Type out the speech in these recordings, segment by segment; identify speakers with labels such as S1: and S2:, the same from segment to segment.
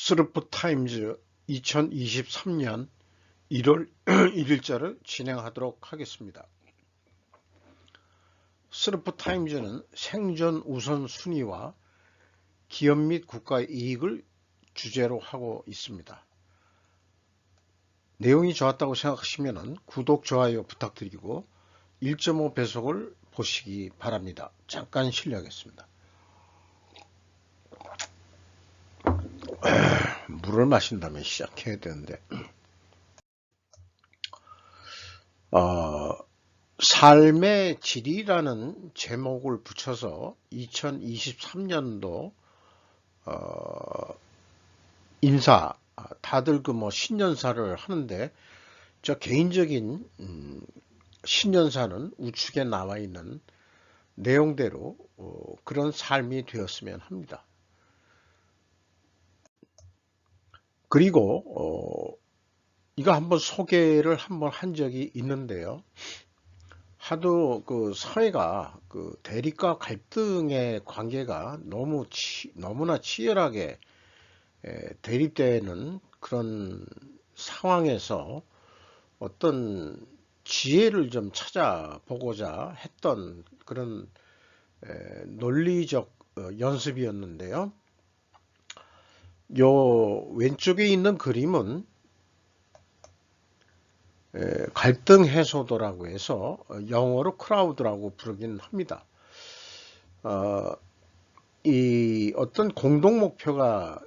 S1: 스르프타임즈 2023년 1월 1일자를 진행하도록 하겠습니다. 스르프타임즈는 생존 우선순위와 기업 및 국가의 이익을 주제로 하고 있습니다. 내용이 좋았다고 생각하시면 구독, 좋아요 부탁드리고 1.5배속을 보시기 바랍니다. 잠깐 실례하겠습니다. 물을 마신 다음에 시작해야 되는데 삶의 질이라는 제목을 붙여서 2023년도 인사 다들 신년사를 하는데 저 개인적인 신년사는 우측에 나와 있는 내용대로 그런 삶이 되었으면 합니다. 그리고 이거 한번 소개를 한번 한 적이 있는데요. 하도 사회가 대립과 갈등의 관계가 너무나 치열하게 대립되는 그런 상황에서 어떤 지혜를 좀 찾아보고자 했던 그런 논리적 연습이었는데요. 요 왼쪽에 있는 그림은 갈등 해소도라고 해서 영어로 크라우드라고 부르긴 합니다. 이 어떤 공동 목표가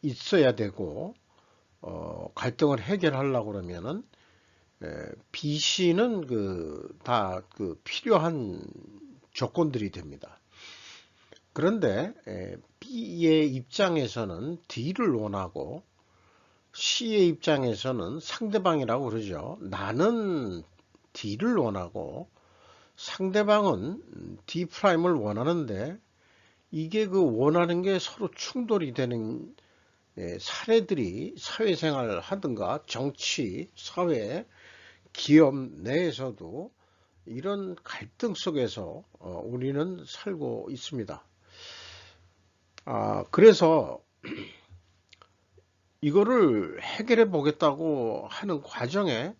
S1: 있어야 되고 갈등을 해결하려고 그러면은 BC는 다 필요한 조건들이 됩니다. 그런데 B의 입장에서는 D를 원하고 C의 입장에서는 상대방이라고 그러죠. 나는 D를 원하고 상대방은 D'을 원하는데 이게 원하는 게 서로 충돌이 되는 사례들이 사회생활 하든가 정치, 사회, 기업 내에서도 이런 갈등 속에서 우리는 살고 있습니다. 그래서 이거를 해결해 보겠다고 하는 과정에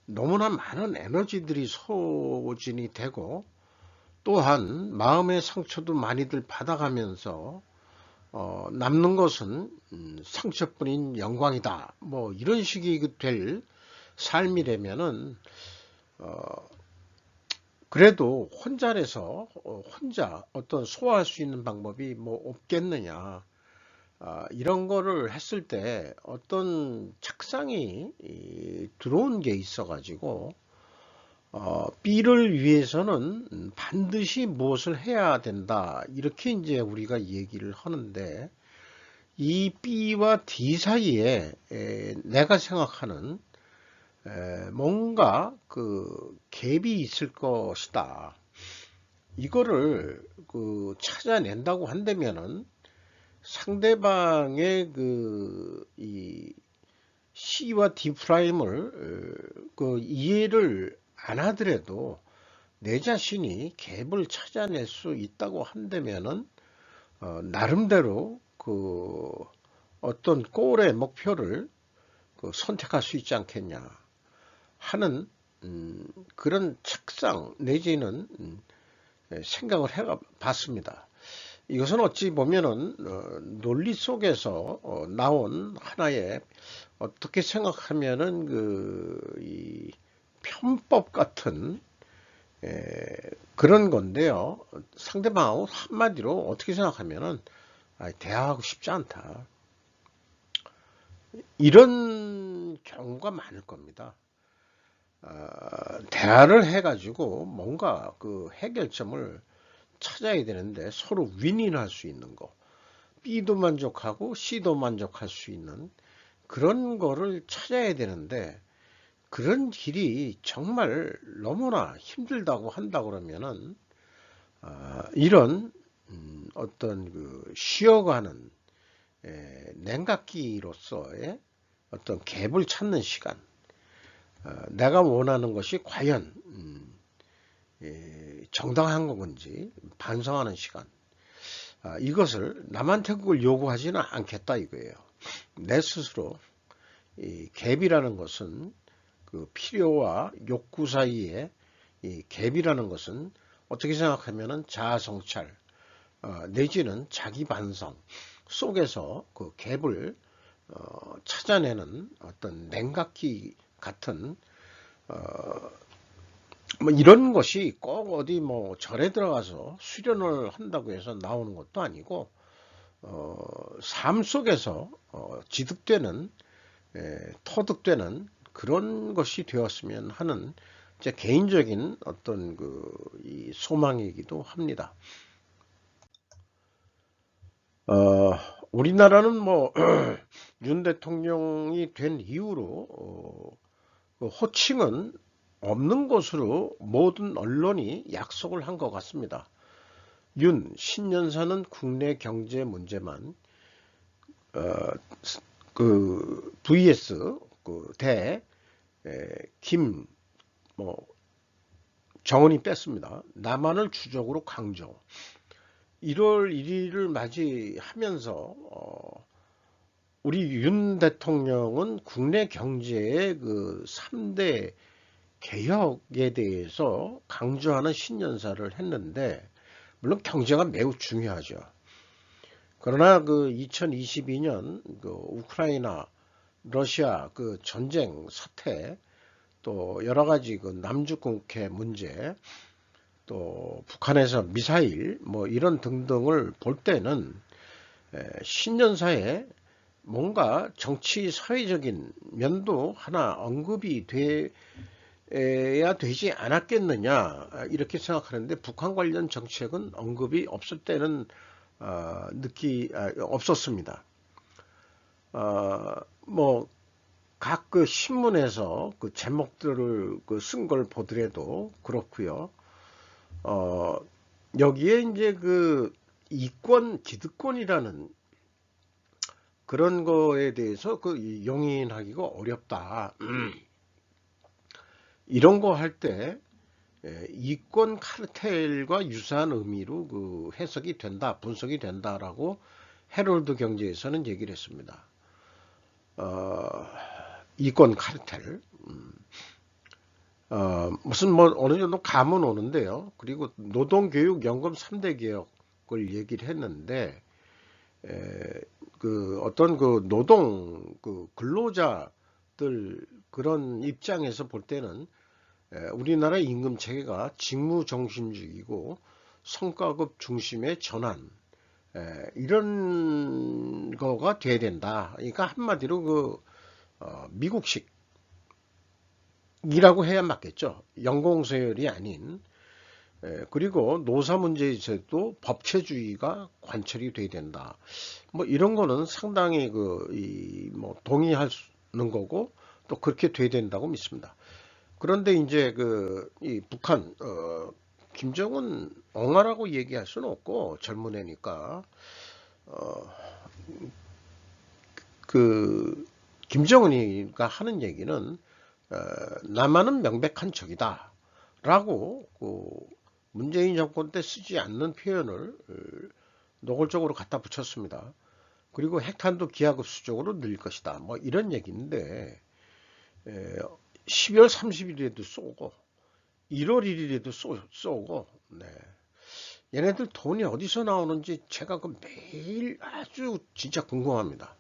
S1: 너무나 많은 에너지들이 소진이 되고 또한 마음의 상처도 많이들 받아가면서 남는 것은 상처뿐인 영광이다 뭐 이런 식이 될 삶이라면은 그래도 혼자라서 혼자 어떤 소화할 수 있는 방법이 뭐 없겠느냐. 이런 거를 했을 때 어떤 착상이 들어온 게 있어 가지고 B를 위해서는 반드시 무엇을 해야 된다 이렇게 이제 우리가 얘기를 하는데 이 B와 D 사이에 내가 생각하는 뭔가 갭이 있을 것이다. 이거를 찾아낸다고 한다면은 상대방의 이 C와 D'을 이해를 안 하더라도 내 자신이 갭을 찾아낼 수 있다고 한다면은 나름대로 어떤 골의 목표를 선택할 수 있지 않겠냐 하는 그런 착상 내지는 생각을 해봤습니다. 이것은 어찌 보면은 논리 속에서 나온 하나의 어떻게 생각하면은 이 편법 같은 그런 건데요. 상대방하고 한마디로 어떻게 생각하면은 대화하고 싶지 않다. 이런 경우가 많을 겁니다. 대화를 해가지고 뭔가 해결점을 찾아야 되는데 서로 윈윈할 수 있는 거 B도 만족하고 C도 만족할 수 있는 그런 거를 찾아야 되는데 그런 길이 정말 너무나 힘들다고 한다 그러면은 이런 어떤 쉬어가는 냉각기로서의 어떤 갭을 찾는 시간 내가 원하는 것이 과연 정당한 건지 반성하는 시간 이것을 남한테 그걸 요구하지는 않겠다 이거예요. 내 스스로 이 갭이라는 것은 그 필요와 욕구 사이에 이 갭이라는 것은 어떻게 생각하면은 자아 성찰 내지는 자기 반성 속에서 그 갭을 찾아내는 어떤 냉각기 같은 뭐 이런 것이 꼭 어디 뭐 절에 들어가서 수련을 한다고 해서 나오는 것도 아니고 삶 속에서 지득되는 터득되는 그런 것이 되었으면 하는 제 개인적인 어떤 이 소망이기도 합니다. 우리나라는 뭐 윤 대통령이 된 이후로 그 호칭은 없는 것으로 모든 언론이 약속을 한 것 같습니다. 윤 신년사는 국내 경제 문제만 그 vs 대김 뭐 정은이 뺐습니다. 남한을 주적으로 강조. 1월 1일을 맞이하면서 우리 윤 대통령은 국내 경제의 그 3대 개혁에 대해서 강조하는 신년사를 했는데 물론 경제가 매우 중요하죠. 그러나 그 2022년 그 우크라이나 러시아 그 전쟁 사태 또 여러 가지 그 남북국해 문제 또 북한에서 미사일 뭐 이런 등등을 볼 때는 신년사에 뭔가 정치 사회적인 면도 하나 언급이 돼야 되지 않았겠느냐 이렇게 생각하는데 북한 관련 정책은 언급이 없을 때는 없었습니다. 뭐 각 그 신문에서 그 제목들을 쓴 걸 보더라도 그렇고요. 여기에 이제 그 이권 기득권이라는 그런 거에 대해서 그 용인하기가 어렵다. 이런 거 할 때 이권 카르텔과 유사한 의미로 그 해석이 된다, 분석이 된다라고 헤럴드 경제에서는 얘기를 했습니다. 이권 카르텔. 무슨 뭐 어느 정도 감은 오는데요. 그리고 노동교육연금 3대 개혁을 얘기를 했는데 그 어떤 그 노동 그 근로자들 그런 입장에서 볼 때는 우리나라 임금 체계가 직무 중심주의고 성과급 중심의 전환 이런 거가 돼야 된다. 그러니까 한마디로 그 미국식 이라고 해야 맞겠죠. 연공서열이 아닌 그리고 노사 문제에서도 법체주의가 관철이 돼야 된다. 뭐 이런 거는 상당히 뭐 동의하는 거고 또 그렇게 돼야 된다고 믿습니다. 그런데 이제 이 북한 김정은 엉아라고 얘기할 수는 없고 젊은 애니까 그 김정은이가 하는 얘기는 남한은 명백한 적이다 라고 문재인 정권 때 쓰지 않는 표현을 노골적으로 갖다 붙였습니다. 그리고 핵탄두 기하급수적으로 늘 것이다 뭐 이런 얘기인데 12월 30일에도 쏘고 1월 1일에도 쏘고 얘네들 돈이 어디서 나오는지 제가 그 매일 아주 진짜 궁금합니다.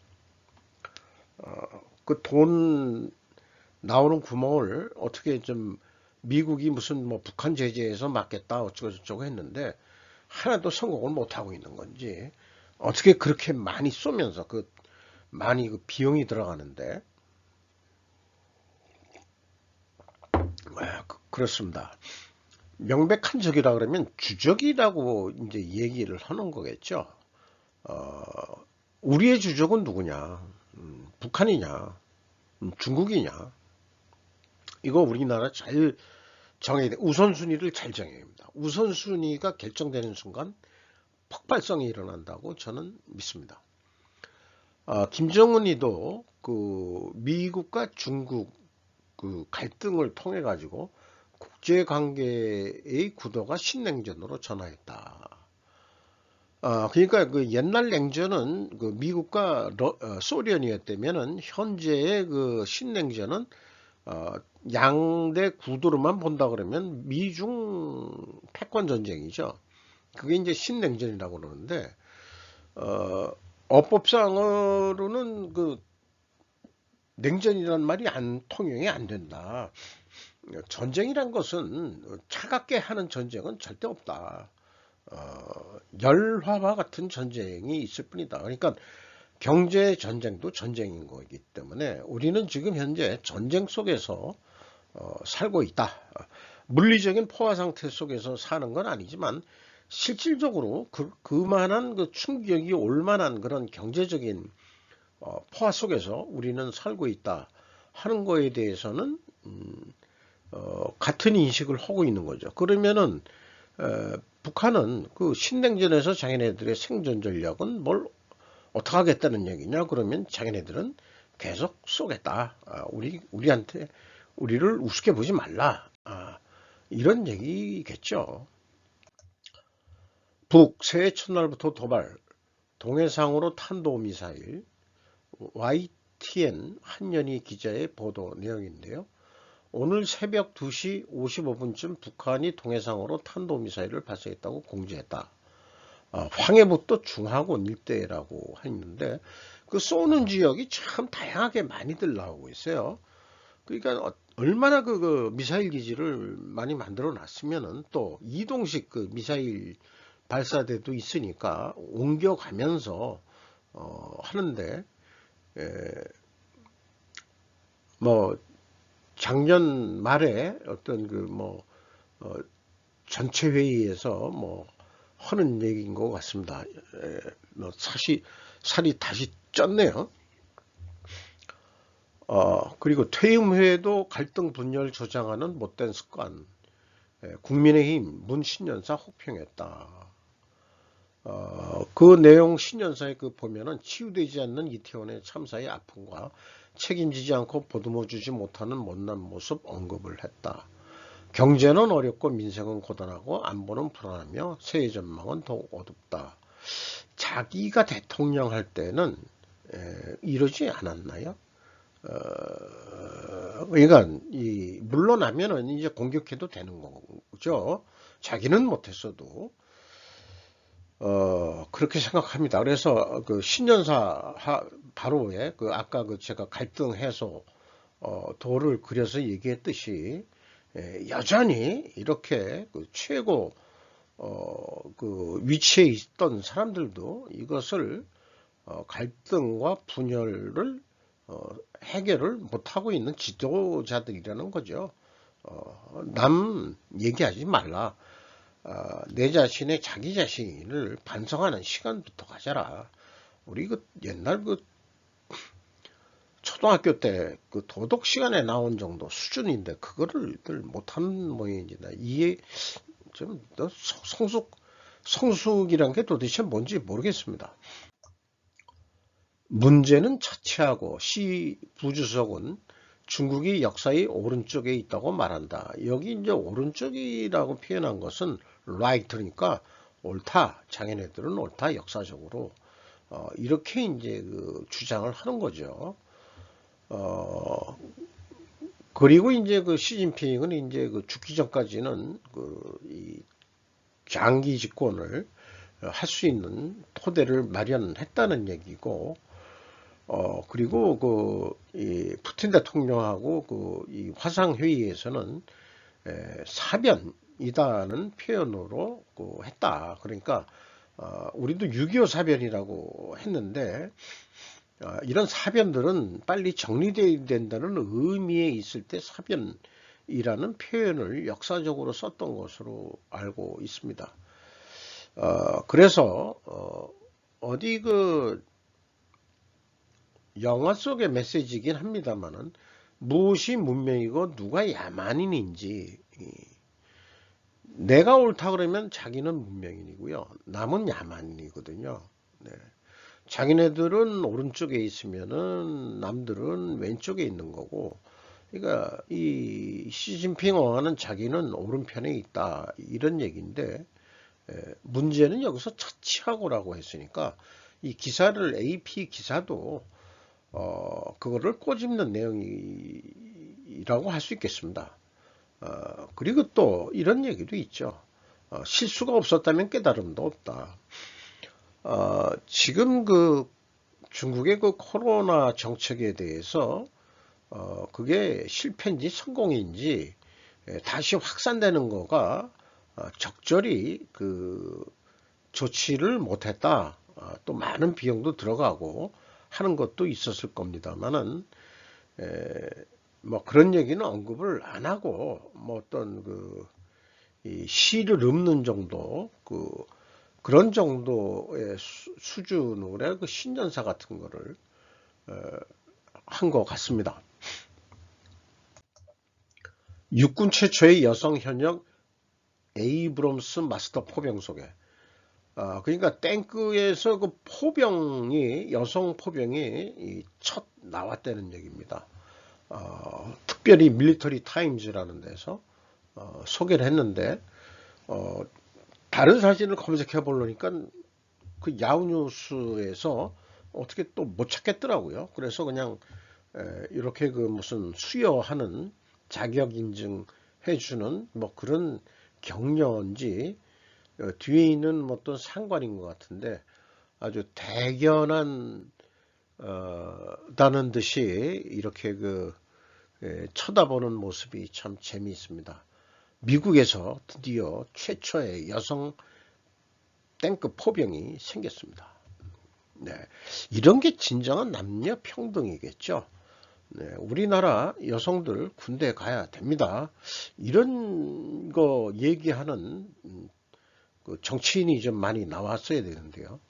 S1: 그 돈 나오는 구멍을 어떻게 좀 미국이 무슨 뭐 북한 제재에서 막겠다 어쩌고저쩌고 했는데 하나도 성공을 못하고 있는 건지 어떻게 그렇게 많이 쏘면서 많이 비용이 들어가는데 그렇습니다. 명백한 적이라 그러면 주적이라고 이제 얘기를 하는 거겠죠. 우리의 주적은 누구냐? 북한이냐? 중국이냐? 이거 우리나라 잘 정해야 돼. 우선순위를 잘 정해야 합니다. 우선순위가 결정되는 순간 폭발성이 일어난다고 저는 믿습니다. 김정은이도 그 미국과 중국 그 갈등을 통해 가지고 국제관계의 구도가 신냉전으로 전환했다. 그러니까 그 옛날 냉전은 그 미국과 소련이었다면은 현재의 그 신냉전은 어, 양대 구도로만 본다 그러면 미중 패권 전쟁이죠. 그게 이제 신냉전이라고 그러는데 어, 어법상으로는 그 냉전이라는 말이 통용이 안 된다. 전쟁이란 것은 차갑게 하는 전쟁은 절대 없다. 열화와 같은 전쟁이 있을 뿐이다. 그러니까 경제 전쟁도 전쟁인 거기 때문에 우리는 지금 현재 전쟁 속에서 살고 있다. 물리적인 포화 상태 속에서 사는 건 아니지만 실질적으로 그만한 그 충격이 올 만한 그런 경제적인 포화 속에서 우리는 살고 있다 하는 거에 대해서는 같은 인식을 하고 있는 거죠. 그러면은 북한은 그 신냉전에서 자기네들의 생존 전략은 뭘 어떻게 하겠다는 얘기냐? 그러면 자기네들은 계속 쏘겠다. 우리한테 우리를 우습게 보지 말라. 이런 얘기겠죠. 북 새해 첫날부터 도발, 동해상으로 탄도미사일, YTN 한연희 기자의 보도 내용인데요. 오늘 새벽 2시 55분쯤 북한이 동해상으로 탄도미사일을 발사했다고 공지했다. 황해북도 중하권 일대라고 했는데 그 쏘는 지역이 참 다양하게 많이들 나오고 있어요. 그러니까 얼마나 그 미사일 기지를 많이 만들어 놨으면은 또 이동식 그 미사일 발사대도 있으니까 옮겨가면서 하는데 뭐 작년 말에 어떤 전체 회의에서 하는 얘기인 것 같습니다. 살이 다시 쪘네요. 그리고 퇴임 후에도 갈등 분열 조장하는 못된 습관. 국민의힘 문 신년사 혹평했다. 그 내용 신년사에 보면은 치유되지 않는 이태원의 참사의 아픔과 책임지지 않고 보듬어 주지 못하는 못난 모습 언급을 했다. 경제는 어렵고 민생은 고단하고 안보는 불안하며 새해 전망은 더욱 어둡다. 자기가 대통령 할 때는 이러지 않았나요? 그러니까 물러나면은 이제 공격해도 되는 거죠. 자기는 못했어도 그렇게 생각합니다. 그래서 그 신년사 바로에 아까 제가 갈등 해소 도를 그려서 얘기했듯이 여전히 이렇게 최고 그 위치에 있던 사람들도 이것을 갈등과 분열을 해결을 못하고 있는 지도자들이라는 거죠. 남 얘기하지 말라. 내 자신의 자기 자신을 반성하는 시간부터 가져라. 우리 옛날 초등학교 때 도덕 시간에 나온 정도 수준인데 그거를 못하는 모양이다. 이해 좀 성숙이란 게 도대체 뭔지 모르겠습니다. 문제는 차치하고 시 부주석은 중국이 역사의 오른쪽에 있다고 말한다. 여기 이제 오른쪽이라고 표현한 것은 right니까 옳다. 자기네들은 옳다. 역사적으로 이렇게 이제 주장을 하는 거죠. 그리고 이제 시진핑은 이제 죽기 전까지는 이 장기 집권을 할 수 있는 토대를 마련했다는 얘기고, 그리고 이 푸틴 대통령하고 이 화상회의에서는 사변이다는 표현으로 했다. 그러니까 우리도 6.25 사변이라고 했는데 이런 사변들은 빨리 정리되어야 된다는 의미에 있을 때 사변이라는 표현을 역사적으로 썼던 것으로 알고 있습니다. 그래서 어디 영화 속의 메시지이긴 합니다만은 무엇이 문명이고 누가 야만인인지 내가 옳다 그러면 자기는 문명인이고요. 남은 야만인이거든요. 네. 자기네들은 오른쪽에 있으면은 남들은 왼쪽에 있는 거고, 그러니까 이 시진핑 어와는 자기는 오른편에 있다 이런 얘기인데 문제는 여기서 처치하고라고 했으니까 이 기사를 AP 기사도 그거를 꼬집는 내용이라고 할 수 있겠습니다. 그리고 또 이런 얘기도 있죠. 실수가 없었다면 깨달음도 없다. 지금 그 중국의 그 코로나 정책에 대해서 그게 실패인지 성공인지 다시 확산되는 거가 적절히 그 조치를 못했다. 또 많은 비용도 들어가고 하는 것도 있었을 겁니다만은 뭐 그런 얘기는 언급을 안 하고 뭐 어떤 이 시를 읊는 정도 그런 정도의 수준으로 그 신년사 같은 거를 한 것 같습니다. 육군 최초의 여성 현역 에이브럼스 마스터 포병 소개. 그러니까 탱크에서 그 포병이 여성 포병이 첫 나왔다는 얘기입니다. 특별히 밀리터리 타임즈라는 데서 소개를 했는데 다른 사진을 검색해 보려니까 그 야후 뉴스에서 어떻게 또 못 찾겠더라고요. 그래서 그냥 이렇게 그 무슨 수여하는 자격 인증해 주는 뭐 그런 격려인지 뒤에 있는 뭐 어떤 상관인 것 같은데 아주 대견한 다는 듯이 이렇게 쳐다보는 모습이 참 재미있습니다. 미국에서 드디어 최초의 여성 탱크 포병이 생겼습니다. 네, 이런 게 진정한 남녀 평등이겠죠. 네, 우리나라 여성들 군대 가야 됩니다. 이런 거 얘기하는 그 정치인이 좀 많이 나왔어야 되는데요.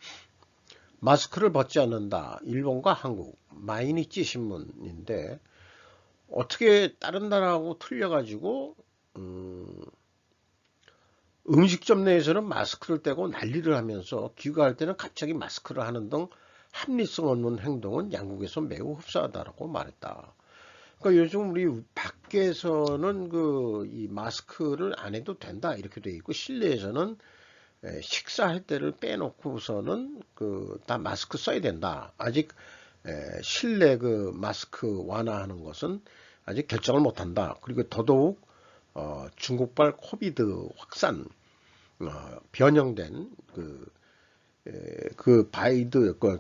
S1: 마스크를 벗지 않는다. 일본과 한국 마이니치 신문인데 어떻게 다른 나라하고 틀려가지고 음식점 내에서는 마스크를 떼고 난리를 하면서 귀가할 때는 갑자기 마스크를 하는 등 합리성 없는 행동은 양국에서 매우 흡사하다고 말했다. 그러니까 요즘 우리 밖에서는 이 마스크를 안 해도 된다 이렇게 돼 있고 실내에서는 식사할 때를 빼놓고서는 다 마스크 써야 된다. 아직 실내 마스크 완화하는 것은 아직 결정을 못한다. 그리고 더더욱 중국발 코비드 확산 변형된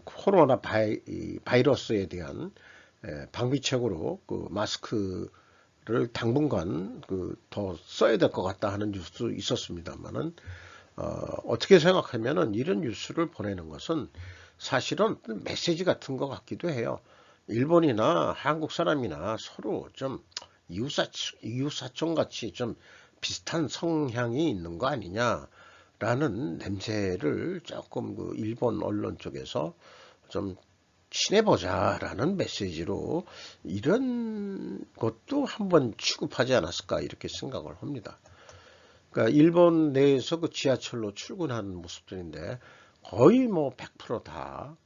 S1: 코로나 바이러스에 대한 방비책으로 마스크를 당분간 더 써야 될 것 같다 하는 뉴스 있었습니다만은 어떻게 생각하면은 이런 뉴스를 보내는 것은 사실은 메시지 같은 것 같기도 해요. 일본이나 한국 사람이나 서로 좀 이웃사촌 같이 좀 비슷한 성향이 있는 거 아니냐라는 냄새를 조금 일본 언론 쪽에서 좀 친해보자라는 메시지로 이런 것도 한번 취급하지 않았을까 이렇게 생각을 합니다. 그러니까 일본 내에서 지하철로 출근하는 모습들인데 거의 뭐 100%다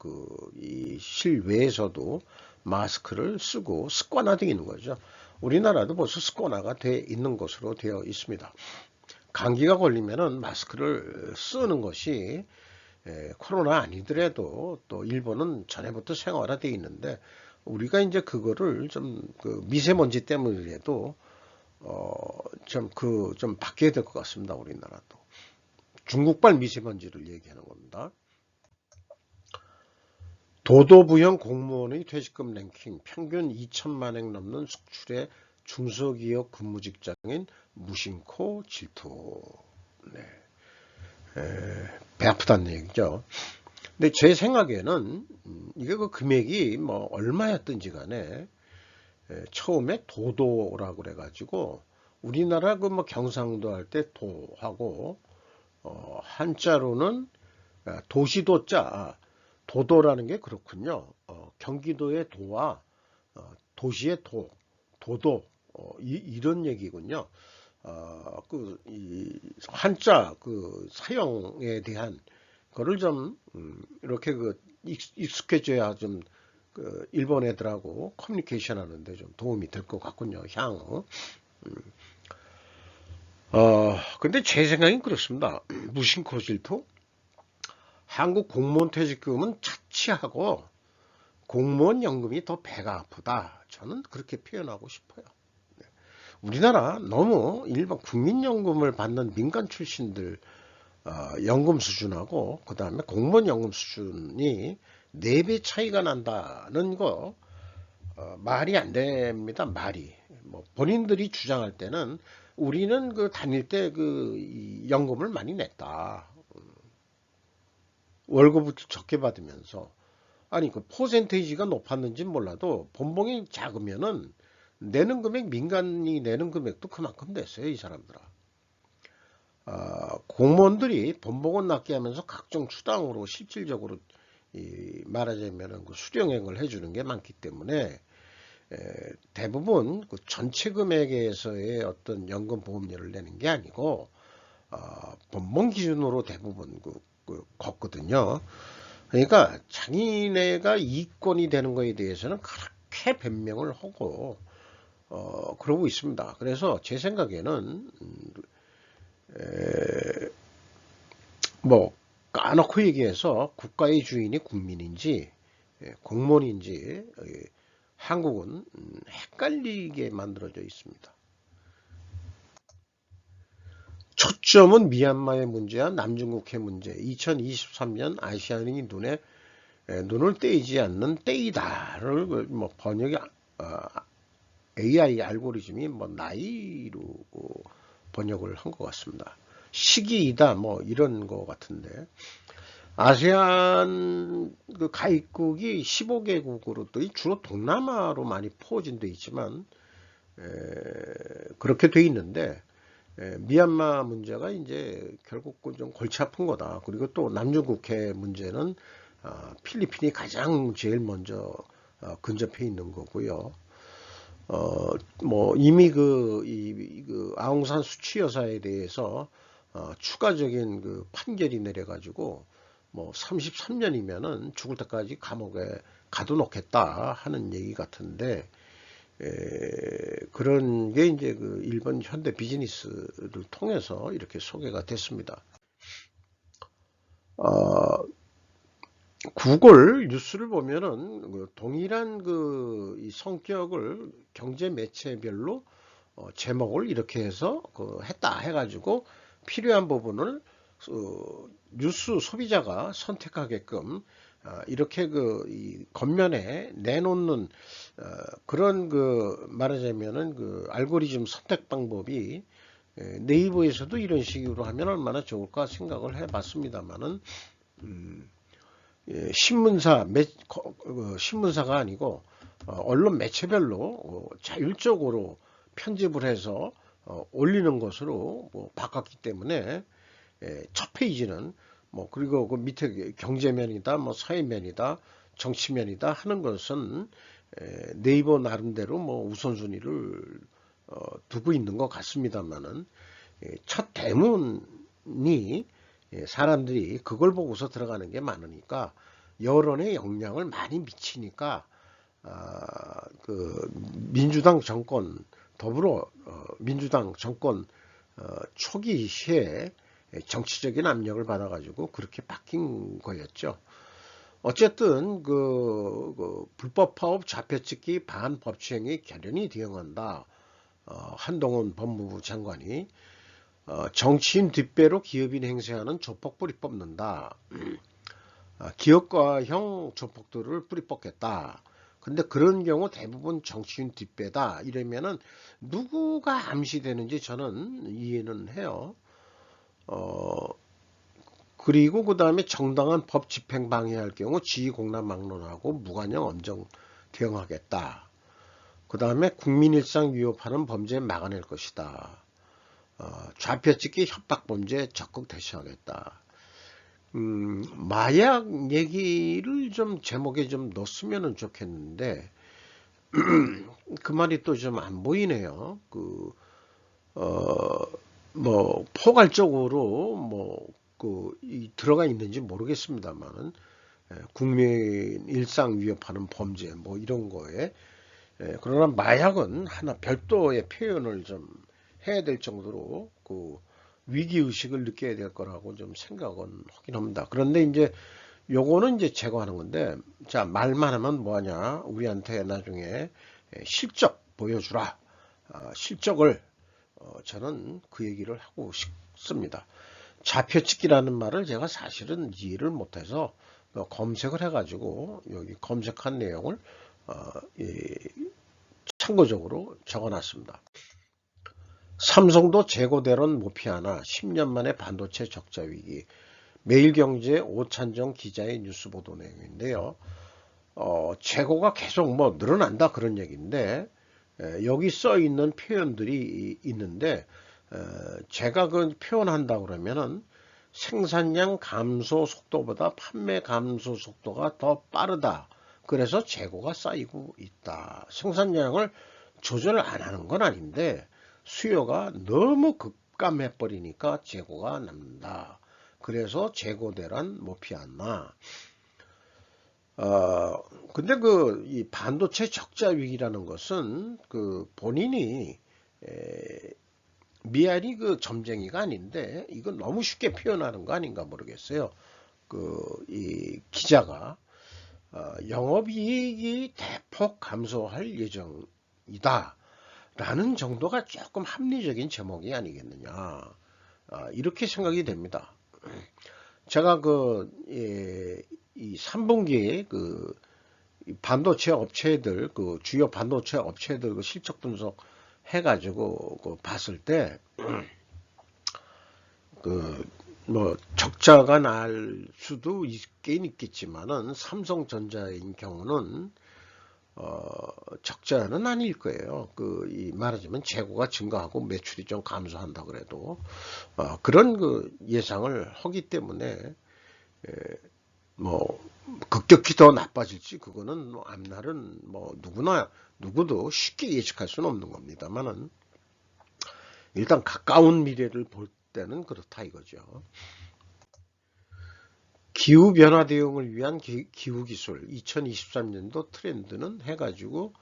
S1: 이 실외에서도 마스크를 쓰고 습관화되어 있는 거죠. 우리나라도 벌써 습관화가 돼 있는 것으로 되어 있습니다. 감기가 걸리면은 마스크를 쓰는 것이 코로나 아니더라도 또 일본은 전에부터 생활화되어 있는데 우리가 이제 그거를 좀 미세먼지 때문이라도 좀 바뀌어야 될 것 같습니다. 우리나라도. 중국발 미세먼지를 얘기하는 겁니다. 도도부형 공무원의 퇴직금 랭킹 평균 2천만원 넘는 속출의 중소기업 근무직장인 무심코 질투. 네. 배 아프다는 얘기죠. 근데 제 생각에는 이게 금액이 뭐 얼마였든지 간에 처음에 도도라고 그래가지고 우리나라 뭐 경상도 할 때 도하고 한자로는 도시도자 도도라는 게 그렇군요. 경기도의 도와 도시의 도도 이런 얘기군요. 이 한자 사용에 대한 거를 좀 이렇게 익숙해져야 좀 일본 애들하고 커뮤니케이션 하는데 좀 도움이 될 것 같군요. 향후. 근데 제 생각엔 그렇습니다. 무심코 질투? 한국 공무원 퇴직금은 차치하고 공무원 연금이 더 배가 아프다. 저는 그렇게 표현하고 싶어요. 우리나라 너무 일반 국민연금을 받는 민간 출신들 연금 수준하고 그 다음에 공무원 연금 수준이 4배 차이가 난다는 거 말이 안 됩니다. 말이. 뭐 본인들이 주장할 때는 우리는 그 다닐 때 그 연금을 많이 냈다. 월급을 적게 받으면서. 아니 그 퍼센테이지가 높았는지 몰라도 본봉이 작으면은 내는 금액 민간이 내는 금액도 그만큼 냈어요. 이 사람들아. 공무원들이 본봉은 낮게 하면서 각종 수당으로 실질적으로 말하자면 그 수령액을 해주는 게 많기 때문에 대부분 그 전체 금액에서의 어떤 연금 보험료를 내는 게 아니고 본봉 기준으로 대부분 걷거든요. 그러니까 자기네가 이권이 되는 거에 대해서는 그렇게 변명을 하고 그러고 있습니다. 그래서 제 생각에는 뭐 까놓고 얘기해서 국가의 주인이 국민인지 공무원인지 한국은 헷갈리게 만들어져 있습니다. 초점은 미얀마의 문제와 남중국해 문제, 2023년 아시아인이 눈을 떼지 않는 떼이다를 뭐 번역이 AI 알고리즘이 뭐 나이로 번역을 한 것 같습니다. 시기이다 뭐 이런 거 같은데 아세안 그 가입국이 15개국으로 또 주로 동남아로 많이 포진돼 있지만 그렇게 돼 있는데 미얀마 문제가 이제 결국 좀 골치 아픈 거다. 그리고 또 남중국해 문제는 필리핀이 가장 제일 먼저 근접해 있는 거고요. 뭐 이미 그 아웅산 수치 여사에 대해서 추가적인 그 판결이 내려가지고 뭐 33년이면은 죽을 때까지 감옥에 가둬놓겠다 하는 얘기 같은데 그런 게 이제 그 일본 현대 비즈니스를 통해서 이렇게 소개가 됐습니다. 어, 구글 뉴스를 보면은 그 동일한 이 성격을 경제 매체별로 제목을 이렇게 해서 했다 해가지고 필요한 부분을 뉴스 소비자가 선택하게끔 이렇게 이 겉면에 내놓는 그런 말하자면은 그 알고리즘 선택 방법이 네이버에서도 이런 식으로 하면 얼마나 좋을까 생각을 해봤습니다만은 신문사가 아니고 언론 매체별로 자율적으로 편집을 해서 올리는 것으로 뭐 바꿨기 때문에 첫 페이지는 뭐 그리고 그 밑에 경제면이다 뭐 사회면이다 정치면이다 하는 것은 네이버 나름대로 뭐 우선순위를 두고 있는 것 같습니다만은 첫 대문이 사람들이 그걸 보고서 들어가는 게 많으니까 여론에 영향을 많이 미치니까 그 민주당 정권 더불어 민주당 정권 초기 시에 정치적인 압력을 받아가지고 그렇게 바뀐 거였죠. 어쨌든 불법 파업 좌표찍기 반법치행위 결연히 대응한다. 한동훈 법무부 장관이 정치인 뒷배로 기업인 행세하는 조폭 뿌리 뽑는다. 기업가형 조폭들을 뿌리 뽑겠다. 근데 그런 경우 대부분 정치인 뒷배다. 이러면은 누구가 암시되는지 저는 이해는 해요. 그리고 그 다음에 정당한 법 집행 방해할 경우 지위 공란 막론하고 무관형 엄정 대응하겠다. 그 다음에 국민 일상 위협하는 범죄 막아낼 것이다. 좌표찍기 협박 범죄 적극 대처하겠다. 마약 얘기를 좀 제목에 좀 넣었으면 좋겠는데 그 말이 또 좀 안 보이네요. 뭐 포괄적으로 들어가 있는지 모르겠습니다만은 국민 일상 위협하는 범죄 뭐 이런 거에 그러나 마약은 하나 별도의 표현을 좀 해야 될 정도로 그 위기 의식을 느껴야 될 거라고 좀 생각은 하긴 합니다. 그런데 이제 요거는 이제 제거하는 건데, 자, 말만 하면 뭐하냐, 우리한테 나중에 실적 보여주라. 실적을 저는 그 얘기를 하고 싶습니다. 좌표찍기라는 말을 제가 사실은 이해를 못해서 검색을 해가지고 여기 검색한 내용을 참고적으로 적어놨습니다. 삼성도 재고대론 못 피하나 10년 만에 반도체 적자 위기. 매일경제 오찬정 기자의 뉴스 보도 내용인데요. 재고가 계속 뭐 늘어난다 그런 얘기인데, 여기 써 있는 표현들이 있는데, 제가 그 표현한다 그러면은 생산량 감소 속도보다 판매 감소 속도가 더 빠르다. 그래서 재고가 쌓이고 있다. 생산량을 조절 안 하는 건 아닌데 수요가 너무 급감해 버리니까 재고가 남는다. 그래서 재고대란 못 피하나. 근데 이 반도체 적자 위기라는 것은 본인이 미알이 점쟁이가 아닌데 이건 너무 쉽게 표현하는 거 아닌가 모르겠어요. 이 기자가 영업이익이 대폭 감소할 예정이다 라는 정도가 조금 합리적인 제목이 아니겠느냐, 이렇게 생각이 됩니다. 제가 이 3분기에 반도체 업체들, 주요 반도체 업체들 실적 분석 해가지고 봤을 때, 뭐 적자가 날 수도 있긴 있겠지만은 삼성전자인 경우는 적자는 아닐 거예요. 이 말하자면 재고가 증가하고 매출이 좀 감소한다 그래도 그런 예상을 하기 때문에 뭐 급격히 더 나빠질지 그거는 앞날은 뭐 누구도 쉽게 예측할 수는 없는 겁니다만은 일단 가까운 미래를 볼 때는 그렇다 이거죠. 기후변화 대응을 위한 기후기술 2023년도 트렌드는 해가지고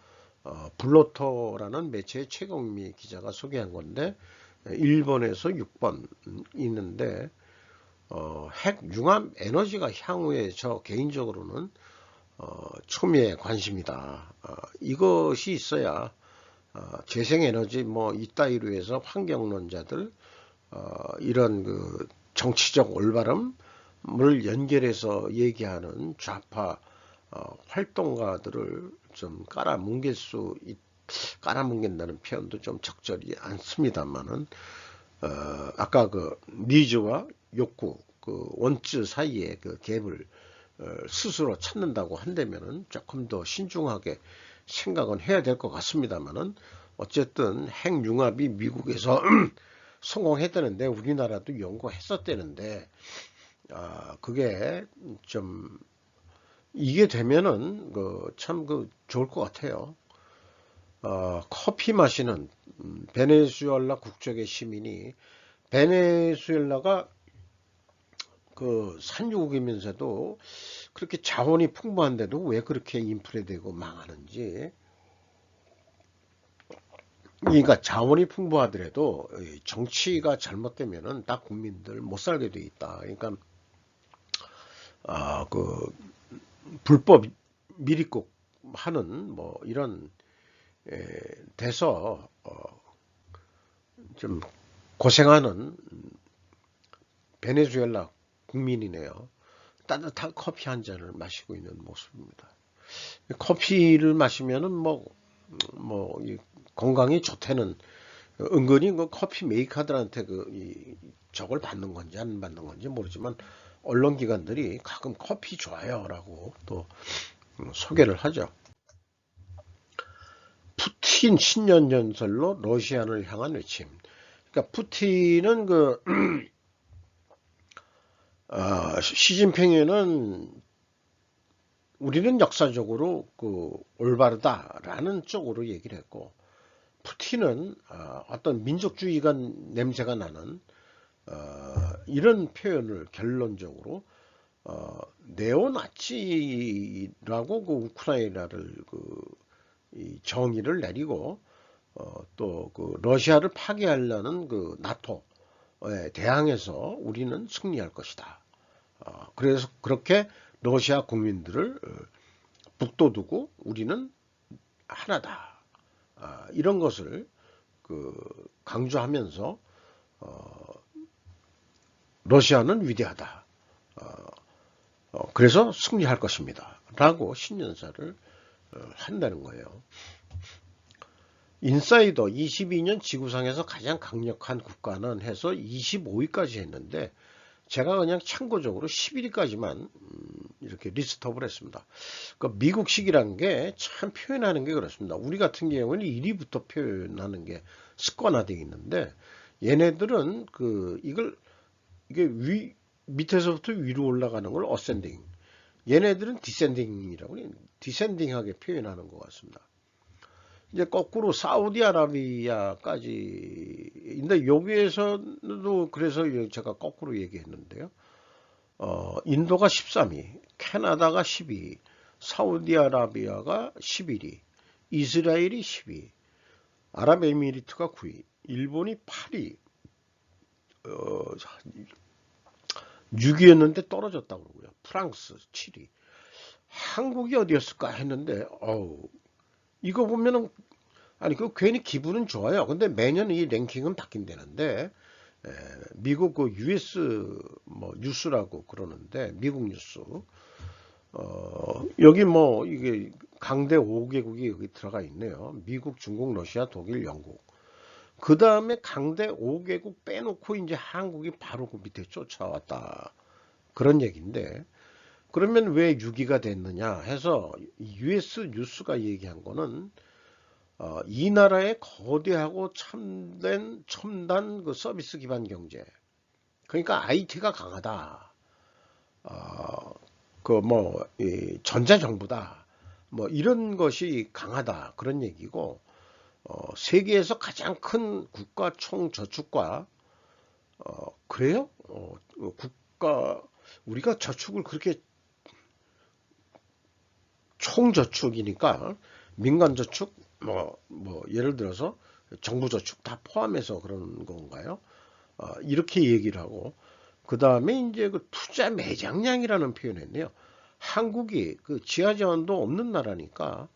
S1: 블로터라는 매체의 최경미 기자가 소개한 건데 1번에서 6번 있는데 핵융합 에너지가 향후에 저 개인적으로는 초미의 관심이다. 이것이 있어야 재생에너지 뭐 이따위로 해서 환경론자들 이런 정치적 올바름을 연결해서 얘기하는 좌파 활동가들을 좀 깔아뭉갠다는 표현도 좀 적절히 않습니다만은 아까 니즈와 욕구 원츠 사이의 갭을 스스로 찾는다고 한다면은 조금 더 신중하게 생각은 해야 될 것 같습니다만은 어쨌든 핵융합이 미국에서 성공했다는데 우리나라도 연구했었다는데 그게 좀 이게 되면은 참 좋을 것 같아요. 커피 마시는 베네수엘라 국적의 시민이 베네수엘라가 산유국이면서도 그렇게 자원이 풍부한데도 왜 그렇게 인플레되고 망하는지. 그러니까 자원이 풍부하더라도 정치가 잘못되면은 다 국민들 못 살게 돼 있다. 그러니까 불법 미립국 하는 뭐 이런 돼서 좀 고생하는 베네수엘라 국민이네요. 따뜻한 커피 한 잔을 마시고 있는 모습입니다. 커피를 마시면은 건강이 좋다는 은근히 커피 메이커들한테 저걸 받는 건지 안 받는 건지 모르지만 언론기관들이 가끔 커피 좋아요라고 또 소개를 하죠. 푸틴 신년전설로 러시아를 향한 외침. 그러니까 푸틴은 시진핑에는 우리는 역사적으로 올바르다라는 쪽으로 얘기를 했고, 푸틴은 어떤 민족주의가 냄새가 나는 이런 표현을 결론적으로 네오나치라고 우크라이나를 정의를 내리고 또 러시아를 파괴하려는 나토 대항해서 우리는 승리할 것이다. 그래서 그렇게 러시아 국민들을 북돋우고 우리는 하나다. 이런 것을 강조하면서 러시아는 위대하다. 그래서 승리할 것입니다. 라고 신년사를 한다는 거예요. 인사이더 22년 지구상에서 가장 강력한 국가는 해서 25위까지 했는데 제가 그냥 참고적으로 11위까지만 이렇게 리스트업을 했습니다. 그러니까 미국식이란 게 참 표현하는 게 그렇습니다. 우리 같은 경우에는 1위부터 표현하는 게 습관화되어 있는데 얘네들은 이게 밑에서부터 위로 올라가는 걸 어센딩, 얘네들은 디센딩이라고 디센딩하게 표현하는 것 같습니다. 이제 거꾸로 사우디아라비아까지인데 여기에서도 그래서 제가 거꾸로 얘기했는데요. 인도가 13위, 캐나다가 12위, 사우디아라비아가 11위, 이스라엘이 10위, 아랍에미리트가 9위, 일본이 8위, 6위였는데 떨어졌다고 그러고요. 프랑스 7위, 한국이 어디였을까 했는데 이거 보면은 아니 괜히 기분은 좋아요. 근데 매년 이 랭킹은 바뀐다는데 미국 US 뉴스라고 그러는데 미국 뉴스 여기 이게 강대 5개국이 여기 들어가 있네요. 미국, 중국, 러시아, 독일, 영국. 그 다음에 강대 5개국 빼놓고 이제 한국이 바로 그 밑에 쫓아왔다. 그런 얘기인데 그러면 왜 6위가 됐느냐 해서 US 뉴스가 얘기한 거는 이 나라의 거대하고 첨단 그 서비스 기반 경제. 그러니까 IT가 강하다. 전자정부다. 이런 것이 강하다. 그런 얘기고, 세계에서 가장 큰 국가 총저축과, 그래요? 우리가 저축을 그렇게 총저축이니까 민간저축, 예를 들어서 정부저축 다 포함해서 그런 건가요? 이렇게 얘기를 하고, 그 다음에 이제 그 투자 매장량이라는 표현을 했네요. 한국이 그 지하자원도 없는 나라니까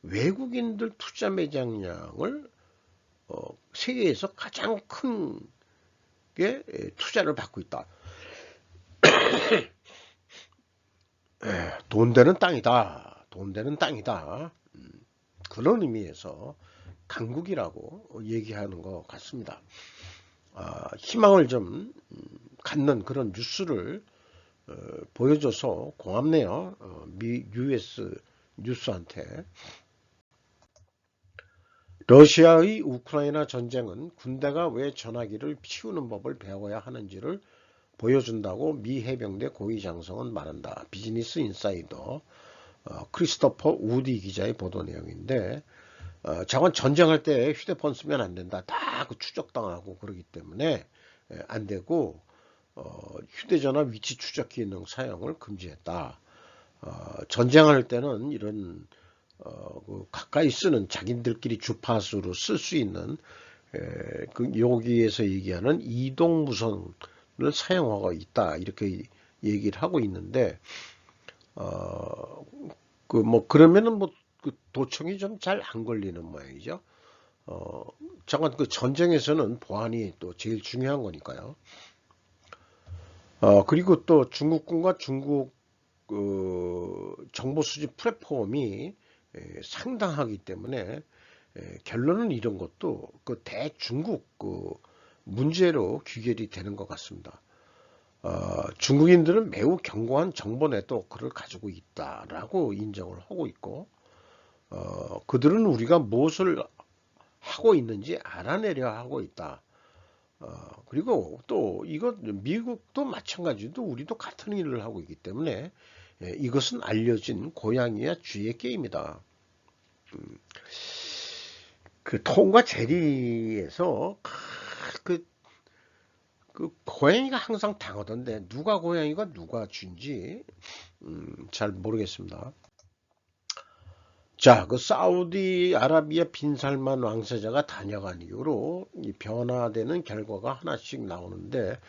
S1: 외국인들 투자 매장량을 세계에서 가장 큰 게 투자를 받고 있다. 돈 되는 땅이다. 돈 되는 땅이다. 그런 의미에서 강국이라고 얘기하는 것 같습니다. 희망을 좀 갖는 그런 뉴스를 보여줘서 고맙네요. US 뉴스한테. 러시아의 우크라이나 전쟁은 군대가 왜 전화기를 피우는 법을 배워야 하는지를 보여준다고 미 해병대 고위 장성은 말한다. 비즈니스 인사이더 크리스토퍼 우디 기자의 보도 내용인데 저건 전쟁할 때 휴대폰 쓰면 안 된다. 다 그 추적당하고 그러기 때문에 안 되고 휴대전화 위치 추적 기능 사용을 금지했다. 전쟁할 때는 이런 가까이 쓰는 자기들끼리 주파수로 쓸 수 있는 여기에서 얘기하는 이동 무선을 사용하고 있다. 이렇게 얘기를 하고 있는데 그러면은 그 도청이 좀 잘 안 걸리는 모양이죠. 잠깐 그 전쟁에서는 보안이 또 제일 중요한 거니까요. 그리고 또 중국군과 중국 정보 수집 플랫폼이 상당하기 때문에 결론은 이런 것도 그 대중국 문제로 귀결이 되는 것 같습니다. 중국인들은 매우 견고한 정보 네트워크를 가지고 있다라고 인정을 하고 있고 그들은 우리가 무엇을 하고 있는지 알아내려 하고 있다. 그리고 또 미국도 마찬가지로 우리도 같은 일을 하고 있기 때문에 이것은 알려진 고양이와 쥐의 게임이다. 그 톰과 제리에서 그 고양이가 항상 당하던데 누가 고양이가 누가 쥐인지 잘 모르겠습니다. 자, 그 사우디아라비아 빈살만 왕세자가 다녀간 이후로 이 변화되는 결과가 하나씩 나오는데,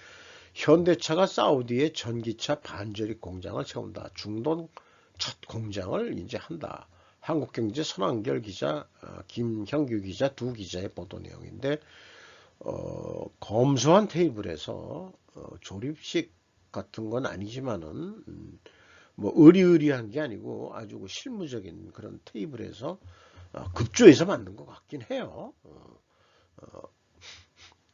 S1: 현대차가 사우디에 전기차 반조립 공장을 세운다. 중동 첫 공장을 이제 한다. 한국경제 선한결 기자, 김형규 기자 두 기자의 보도 내용인데, 검소한 테이블에서 조립식 같은 건 아니지만은 뭐 의리의리한 게 아니고 아주 그 실무적인 그런 테이블에서 급조해서 만든 것 같긴 해요.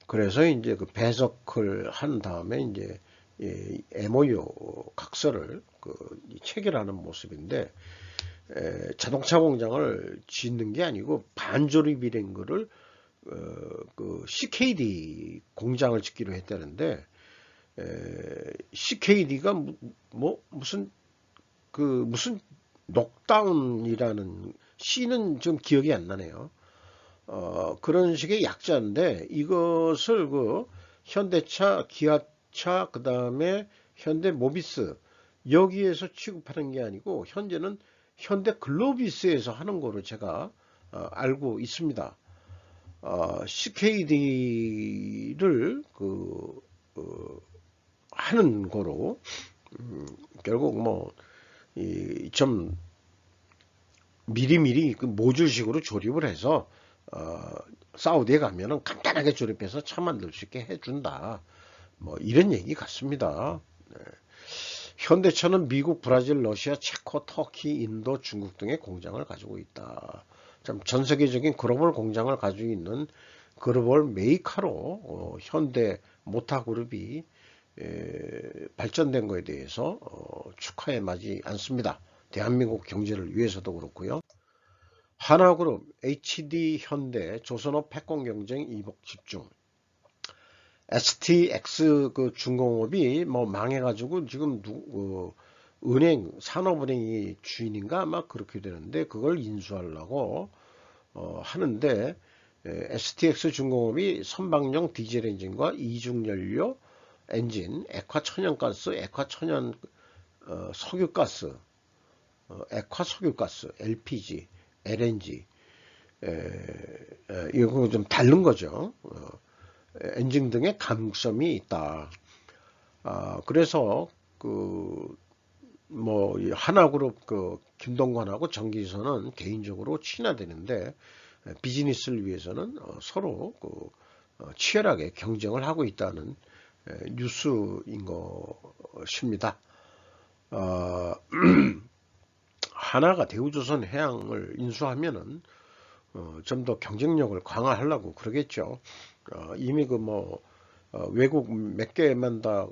S1: 그래서 이제 그 배석을 한 다음에 이제 MOU 각서를 체결하는 모습인데, 자동차 공장을 짓는 게 아니고 반조립이된 거를 그 CKD 공장을 짓기로 했다는데, CKD가 뭐 무슨 무슨 녹다운이라는 C는 좀 기억이 안 나네요. 그런 식의 약자인데, 이것을 현대차, 기아차, 그 다음에 현대모비스 여기에서 취급하는 게 아니고 현재는 현대글로비스에서 하는 거로 제가 알고 있습니다. CKD를 하는 거로 결국 뭐 좀 미리미리 그 모듈식으로 조립을 해서 사우디에 가면은 간단하게 조립해서 차 만들 수 있게 해준다. 뭐 이런 얘기 같습니다. 네. 현대차는 미국, 브라질, 러시아, 체코, 터키, 인도, 중국 등의 공장을 가지고 있다. 참 전 세계적인 글로벌 공장을 가지고 있는 글로벌 메이커로 현대 모타그룹이 발전된 것에 대해서 축하에 마지 않습니다. 대한민국 경제를 위해서도 그렇고요. 하나그룹, HD현대, 조선업 패권경쟁 이복 집중. STX 그 중공업이 뭐 망해가지고 지금 은행, 산업은행이 주인인가 아마 그렇게 되는데, 그걸 인수하려고 하는데, STX 중공업이 선박용 디젤 엔진과 이중연료 엔진, 액화천연가스, 액화천연 석유가스, 액화석유가스, LPG, LNG, 이거 좀 다른 거죠. 엔진 등의 가능성이 있다. 그래서 뭐 하나그룹 김동관하고 정기선은 개인적으로 친화되는데, 비즈니스를 위해서는 서로 치열하게 경쟁을 하고 있다는 뉴스인 것입니다. 하나가 대우조선 해양을 인수하면은 좀 더 경쟁력을 강화하려고 그러겠죠. 이미 외국 몇 개만 다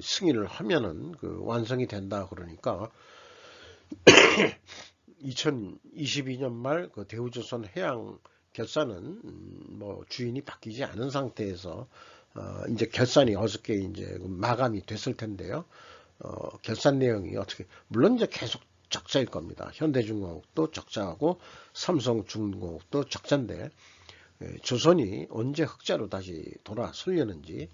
S1: 승인을 하면은 완성이 된다 그러니까 2022년 말 대우조선 해양 결산은 뭐 주인이 바뀌지 않은 상태에서 이제 결산이 어저께 이제 마감이 됐을 텐데요. 결산 내용이 어떻게, 물론 이제 계속 적자일 겁니다. 현대중공업도 적자하고 삼성중공업도 적자인데, 조선이 언제 흑자로 다시 돌아서려는지,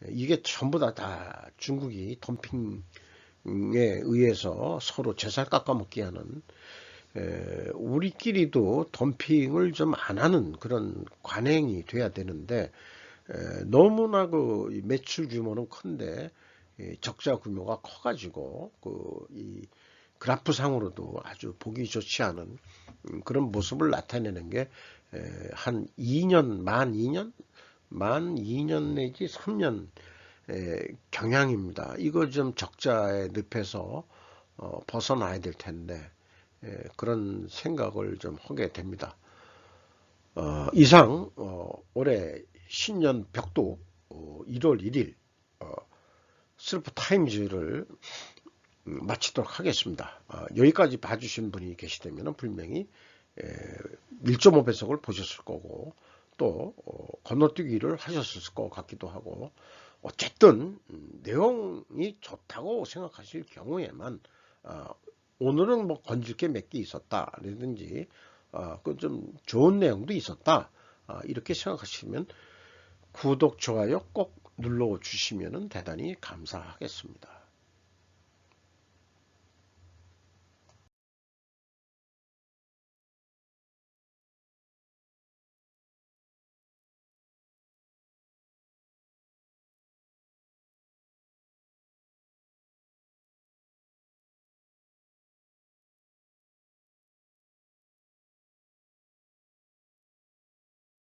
S1: 이게 전부 다 중국이 덤핑에 의해서 서로 제살 깎아먹게 하는, 우리끼리도 덤핑을 좀 안 하는 그런 관행이 돼야 되는데, 너무나 매출 규모는 큰데 적자 규모가 커가지고 이 그래프상으로도 아주 보기 좋지 않은 그런 모습을 나타내는 게 한 2년, 만 2년 내지 3년 경향입니다. 이거 좀 적자의 늪에서 벗어나야 될 텐데, 그런 생각을 좀 하게 됩니다. 이상 올해 신년 벽도 1월 1일 슬프 타임즈를 마치도록 하겠습니다. 여기까지 봐주신 분이 계시다면 분명히 1.5배속을 보셨을 거고, 또 건너뛰기를 하셨을 것 같기도 하고, 어쨌든 내용이 좋다고 생각하실 경우에만 오늘은 뭐 건질 게 몇 개 있었다 라든지 그 좀 좋은 내용도 있었다, 이렇게 생각하시면 구독, 좋아요 꼭 눌러 주시면 대단히 감사하겠습니다.